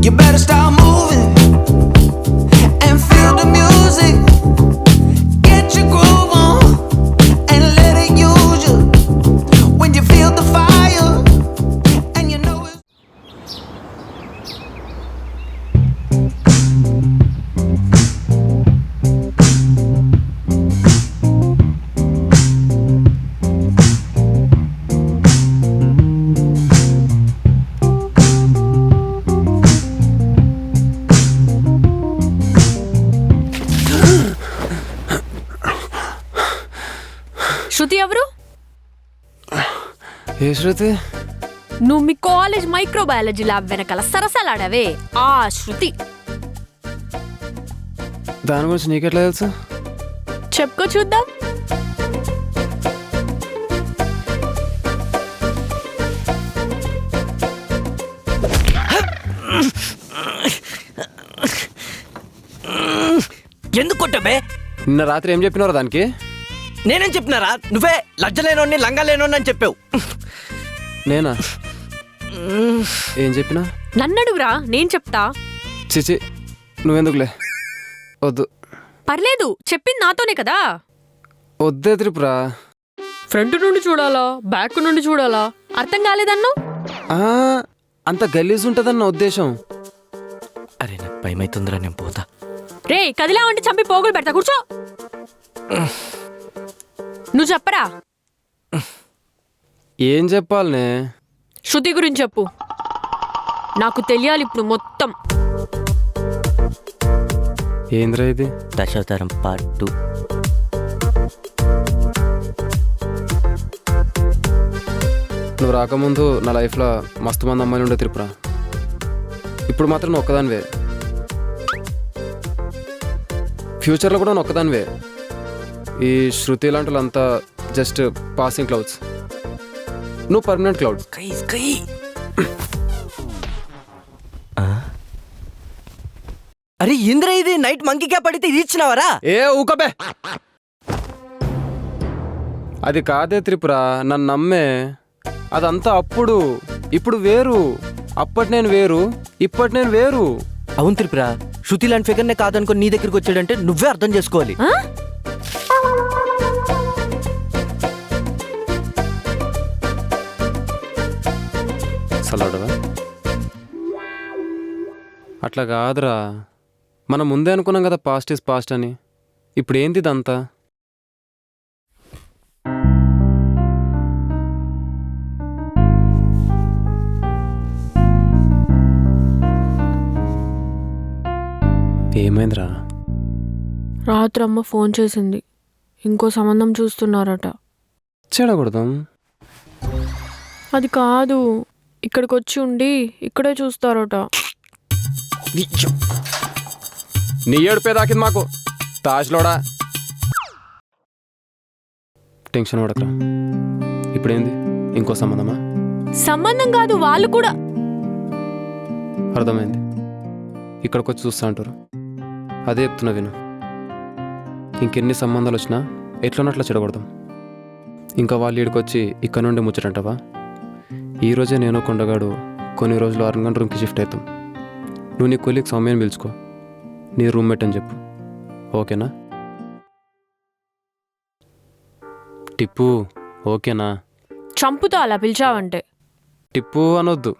You better start moving and feel the music. Get your groove on and let it use you. When you feel the fire and you know it. శృతి ఎవరు? ఏ శృతి? నువ్వు మీ college microbiology lab వెనకాల సరసలాడవే ఆ శృతి. దాని గురించి నీకెట్లా తెలుసు? చెప్పుకో చూద్దాం. ఎందుకు కొట్టబే? నిన్న రాత్రి ఏం చెప్పినారు దానికి? నేనేం చెప్పినారా? నువ్వే లజ్జలేనోని లంగాలేనోని అని చెప్పావు. నేనా? ఏం చెప్పినా? నన్నడుగురా, నేను చెప్తా. చిచి, నువ్వెందుకులే, వద్దు. పర్లేదు, చెప్పింది నాతోనే కదా. వద్దే త్రిపుర. ఫ్రంట్ నుండి చూడాలా బ్యాక్ నుండి చూడాలా అర్థం కాలేదన్ను. అంత గలీజ్ ఉంటుందన్న ఉద్దేశం. అరే నాకు భయమైతుందిరా, నేను పోతా. రే కదిలా ఉంటే చంపి పోగులు పెడతా, కూర్చో. నువ్వు చెప్పరా. ఏం చెప్పాలనే? శృతి గురించి చెప్పు, నాకు తెలియాలి ఇప్పుడు మొత్తం. ఏంద్రా ఇది? దశావతారం పార్ట్ 2. నువ్వు రాకముందు నా లైఫ్లో మస్తు మంది అమ్మాయిలు ఉండే త్రిపుర. ఇప్పుడు మాత్రం నువ్వు ఒక్కదానివే. ఫ్యూచర్లో కూడా నువ్వు ఒక్కదానివే. ఈ శృతి లాంటి వాళ్ళంతా జస్ట్ పాసింగ్ క్లౌడ్స్. నువ్వు పర్మనెంట్ క్లౌడ్. అరే ఇంద్ర, ఇది నైట్ మంకీ క్యాప్ పడితే ఇది ఇచ్చినావరా? ఏ ఊకబే, అది కాదే త్రిపుర, నన్ను నమ్మే. అదంతా అప్పుడు. ఇప్పుడు వేరు. అప్పటి నేను వేరు, ఇప్పటి నేను వేరు. అవును త్రిపుర, శృతి లాంటి ఫిగర్నే కాదనుకో నీ దగ్గరికి వచ్చాడంటే నువ్వే అర్థం చేసుకోవాలి. సలాడవా? అట్లా కాదురా, మనం ముందే అనుకున్నాం కదా పాస్ట్ ఈజ్ పాస్ట్ అని. ఇప్పుడు ఏంది ఇదంతా? ఏమైందిరా? రాత్రి అమ్మ ఫోన్ చేసింది, ఇంకో సంబంధం చూస్తున్నారట. చెడగొడదాం. అది కాదు, ఇక్కడికి వచ్చి ఉండి ఇక్కడే చూస్తారట. నీ ఏడుపే దాకింది మాకు, తాజ్లోడా. టెన్షన్ పడకరా. ఇప్పుడేంది, ఇంకో సంబంధమా? సంబంధం కాదు, వాళ్ళు కూడా. అర్థమైంది. ఇక్కడికి వచ్చి చూస్తా అంటారు. అదే చెప్తున్నా విను. ఇంకెన్ని సంబంధాలు వచ్చినా ఎట్లనట్లా చెడగొడదాం. ఇంకా వాళ్ళు ఇక్కడికొచ్చి ఇక్కడ నుండి ముచ్చటంటావా? ఈరోజే నేను కొండగాడు కొన్ని రోజులు అరంగన్ రూమ్కి షిఫ్ట్ అవుతాం. నువ్వు నీ కొలీగ్ సౌమ్యని పిలుచుకో, నీ రూమ్మేట్ అని చెప్పు, ఓకేనా? టిప్పు, ఓకేనా? చంపుతా అలా పిలిచావంటే. టిప్పు అనొద్దు,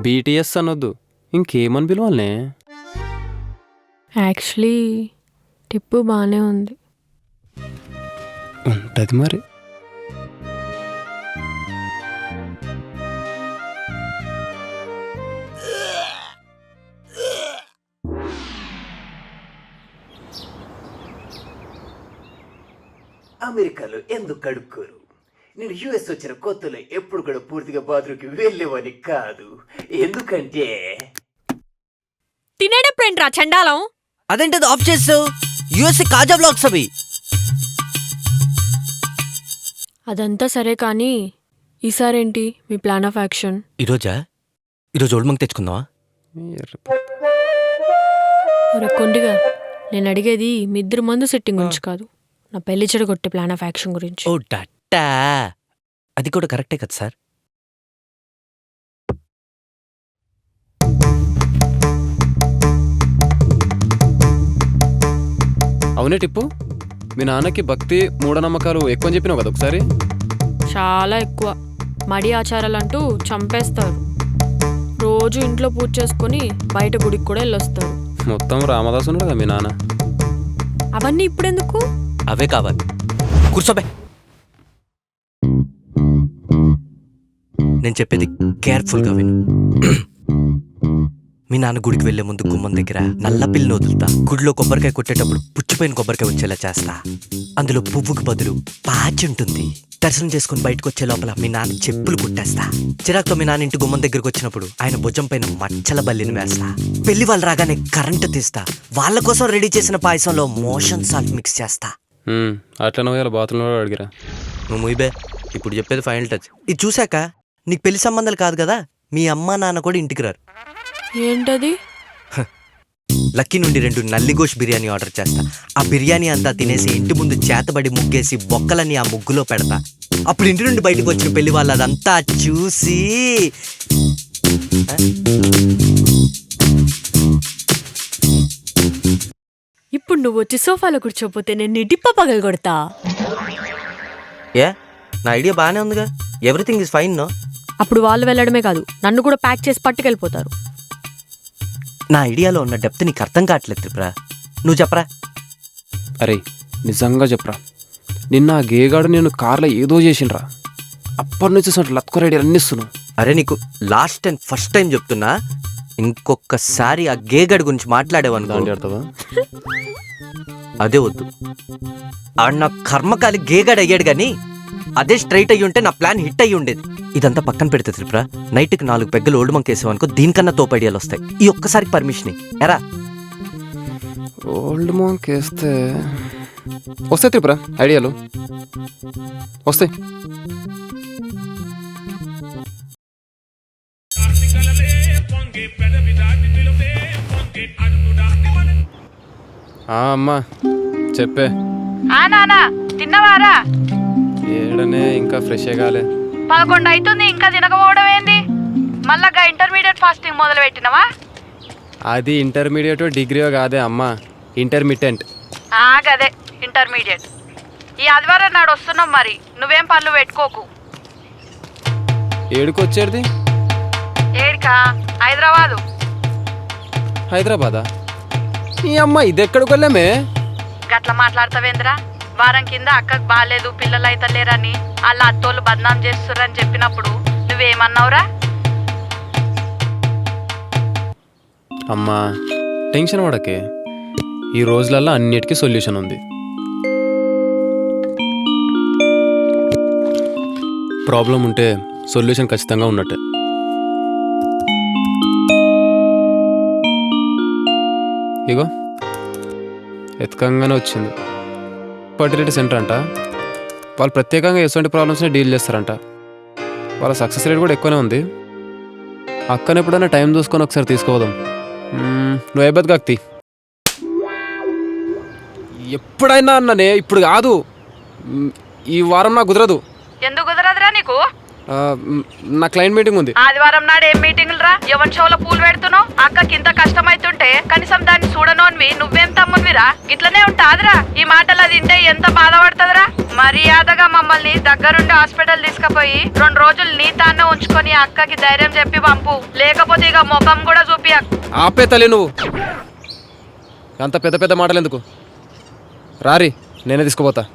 బీటీఎస్ అనొద్దు, ఇంకేమని పిలవాలనే? యాక్చువల్లీ టిప్పు బాగానే ఉంది. ఉంటుంది మరి. అమెరికాలో ఎందుకు కడుక్కోరు? నేను యుఎస్ వచ్చిన కొత్తలో ఎప్పుడు కూడా పూర్తిగా బాత్రూమ్కి వెళ్ళేవాని కాదు. ఎందుకంటే తినేటప్పుడేంట్రా చండాలం? అదేంటది ఆఫ్ చేసావు? యూఎస్ఏ కాజా బ్లాగ్స్ అవి. అదంతా సరే కానీ ఈసారేంటి మీ ప్లాన్ ఆఫ్ యాక్షన్? ఈరోజు ఓల్డ్ మంక్ తెచ్చుకుందావా? కొండిగా నేను అడిగేది మీ ఇద్దరు మందు సెట్టింగ్ గురించి కాదు, నా పెళ్లి చెడగొట్టే ప్లాన్ ఆఫ్ యాక్షన్ గురించి. ఓ డట్టా, అది కూడా కరెక్టే కదా సార్. అవునే టిప్పు, మీ నాన్నకి భక్తి మూఢనమ్మకాలు ఎక్కువ అని చెప్పినావు కదా ఒకసారి. చాలా ఎక్కువ. మడి ఆచారాలు అంటూ చంపేస్తారు. రోజు ఇంట్లో పూజ చేసుకొని బయట గుడికి కూడా వెళ్ళొస్తారు. మొత్తం రామదాసు ఉన్నాడు కదా మీ నాన్న. అవన్నీ ఇప్పుడెందుకు? అవే కావాలి. కూర్చోబే. నేను చెప్పేది కేర్ఫుల్గా విను. మీ నాన్న గుడికి వెళ్లే ముందు గుమ్మం దగ్గర నల్ల పిల్లని వదులుతా. గుడిలో కొబ్బరికాయ కొట్టేటప్పుడు పుచ్చిపోయిన కొబ్బరికాయ వచ్చేలా చేస్తా. అందులో పువ్వుకి బదులు పాచి ఉంటుంది. దర్శనం చేసుకుని బయటకు వచ్చే లోపల మీ నాన్న చెప్పులు కుట్టేస్తా. చిరాకుతో మీ నాన్న ఇంటి గుమ్మం దగ్గరకు వచ్చినప్పుడు ఆయన భుజం పైన మచ్చల బల్లిని వేస్తా. పెళ్లి వాళ్ళు రాగానే కరెంటు తీస్తా. వాళ్ళ కోసం రెడీ చేసిన పాయసంలో మోషన్ సాల్ట్ మిక్స్ చేస్తా. అట్లా నువ్వు బాత్రూంలో అడిగిరా. నువ్వు ముయిబే, ఇప్పుడు చెప్పేది ఫైనల్ టచ్. ఇది చూశాక నీకు పెళ్లి సంబంధాలు కాదు కదా, మీ అమ్మ నాన్న కూడా ఇంటికి రారు. ఏంటది? లక్కీ నుండి 2 నల్లిగోష్ బిర్యానీ ఆర్డర్ చేస్తా. ఆ బిర్యానీ అంతా తినేసి ఇంటి ముందు చేతబడి ముగ్గేసి బొక్కలని ఆ ముగ్గులో పెడతా. అప్పుడు ఇంటి నుండి బయటకు వచ్చిన పెళ్లి వాళ్ళు అదంతా చూసి ఇప్పుడు నువ్వు వచ్చి సోఫాలో కూర్చోపోతే నేను డిప్ప పగలు కొడతా. ఏ, నా ఐడియా బాగానే ఉందిగా. Everything is fine no. అప్పుడు వాళ్ళు వెళ్ళడమే కాదు, నన్ను కూడా ప్యాక్ చేసి పట్టుకెళ్ళిపోతారు. నా ఐడియాలో ఉన్న డెప్త్ నీకు అర్థం కావట్లేదు త్రిపుర. నువ్వు చెప్పరా. అరే నిజంగా చెప్పరా, నిన్న ఆ గేగాడు నేను కార్లో ఏదో చేసిండ్రా. అప్పటి నుంచి చూసినట్టు లత్కో రెడీ అన్నిస్తున్నావు. అరే నీకు లాస్ట్ అండ్ ఫస్ట్ టైం చెప్తున్నా, ఇంకొకసారి ఆ గేగడ్ గురించి మాట్లాడేవనుకో దాండి ఆడతావా? అదే వద్దు. ఆడు నా కర్మకాలి గేగడ్ అయ్యాడు గాని అదే స్ట్రైట్ అయ్యి ఉంటే నా ప్లాన్ హిట్ అయ్యి ఉండేది. ఇదంతా పక్కన పెడితే త్రిపుర, నైట్కి 4 పెగ్గలు ఓల్డ్ మంక్ వేసావనుకో దీనికన్నా తోపు ఐడియాలు వస్తాయి. ఈ ఒక్కసారికి పర్మిషన్ ఎరా. ఓల్డ్ మాంక్ వేస్తే వస్తాయి త్రిపుర, ఐడియాలు వస్తాయి. అమ్మా చెప్పే. నానా తిన్నవారా? ఏడనే ఇంకా ఫ్రెష్ కాలే. 11 అవుతుంది ఇంకా తినకపోవడం ఏంది? మళ్ళా ఇంటర్మీడియట్ ఫాస్టింగ్ మొదలు పెట్టినవా? అది ఇంటర్మీడియట్ డిగ్రీయో కాదే అమ్మా, ఇంటర్మీడియట్. గదే ఇంటర్మీడియట్. ఈ ఆదివారం నాడు వస్తున్నాం, మరి నువ్వేం పనులు పెట్టుకోకు. ఏడుకొచ్చేది? ఏడికా? హైదరాబాదు. హైదరాబాదా? ఈ అమ్మ ఇది ఎక్కడికి వెళ్ళామే? గట్ల మాట్లాడతావేంద్రా? వారం కింద అక్కకు బాగాలేదు, పిల్లలు అయితే లేరని వాళ్ళ అత్తోళ్ళు బద్నాం చేస్తుర్రని చెప్పినప్పుడు నువ్వేమన్నావురా? అమ్మా టెన్షన్ పడకే, ఈ రోజులల్లో అన్నిటికీ సొల్యూషన్ ఉంది. ప్రాబ్లం ఉంటే సొల్యూషన్ ఖచ్చితంగా ఉన్నట్టే. ఇగో ఎత్కంగానే వచ్చింది. ఫర్టిలిటీ సెంటర్ అంట. వాళ్ళు ప్రత్యేకంగా ఎటువంటి ప్రాబ్లమ్స్ని డీల్ చేస్తారంట. వాళ్ళ సక్సెస్ రేట్ కూడా ఎక్కువనే ఉంది. అక్కని ఎప్పుడైనా టైం చూసుకొని ఒకసారి తీసుకోదాం. నువ్వు అయిపోద్ది కాక్తి. ఎప్పుడైనా అన్ననే, ఇప్పుడు కాదు. ఈ వారం నాకు కుదరదు. ఎందుకు కుదరదురా నీకు? నా క్లయింట్ మీటింగ్ ఉంది. ఆదివారం నాడు ఏం మీటింగులు రా? ఎవరి షోలో పూలు పెడుతున్నావు? అక్కకి ఇంత కష్టమైతుంటే కనీసం దాన్ని చూడనోన్వి నువ్వేం తమ్మునివిరా? ఇట్లనే ఉంటాదిరా. ఈ మాటలు అది వింటే ఎంత బాధపడుతుందిరా? మర్యాదగా మమ్మల్ని దగ్గరుండి హాస్పిటల్ తీసుకుపోయి 2 రోజులు నీ తానే ఉంచుకొని అక్కకి ధైర్యం చెప్పి పంపు. లేకపోతే ఇక ముఖం కూడా చూపి. ఆపే తల్లి నువ్వు, అంత పెద్ద పెద్ద మాటలు ఎందుకు? రారి, నేనే తీసుకుపోతా.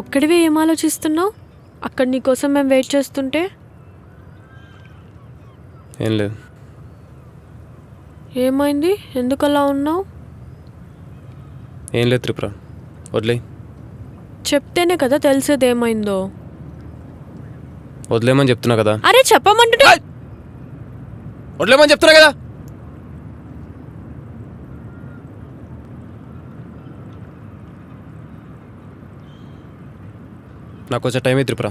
ఒక్కడివే ఏం ఆలోచిస్తున్నావు? అక్కడ నీకోసం మేము వెయిట్ చేస్తుంటే. ఏం లేదు. ఏమైంది? ఎందుకు అలా ఉన్నావు? ఏం లేదు త్రిపుర, వదిలే. చెప్తేనే కదా తెలిసేది ఏమైందో. వదిలేమని చెప్తున్నా కదా. అరే చెప్పమంటుంటే వదిలేమని చెప్తున్నా కదా. నాకు వచ్చే టైం ఎదురుపురా.